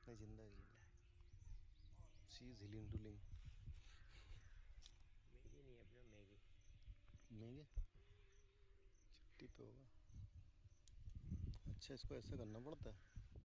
नहीं जिंदा है जिंदा। She is healing dulling. Maggie नहीं है अपना, मैगी। मैगी चट्टी पे होगा। अच्छा इसको ऐसा करना पड़ता है।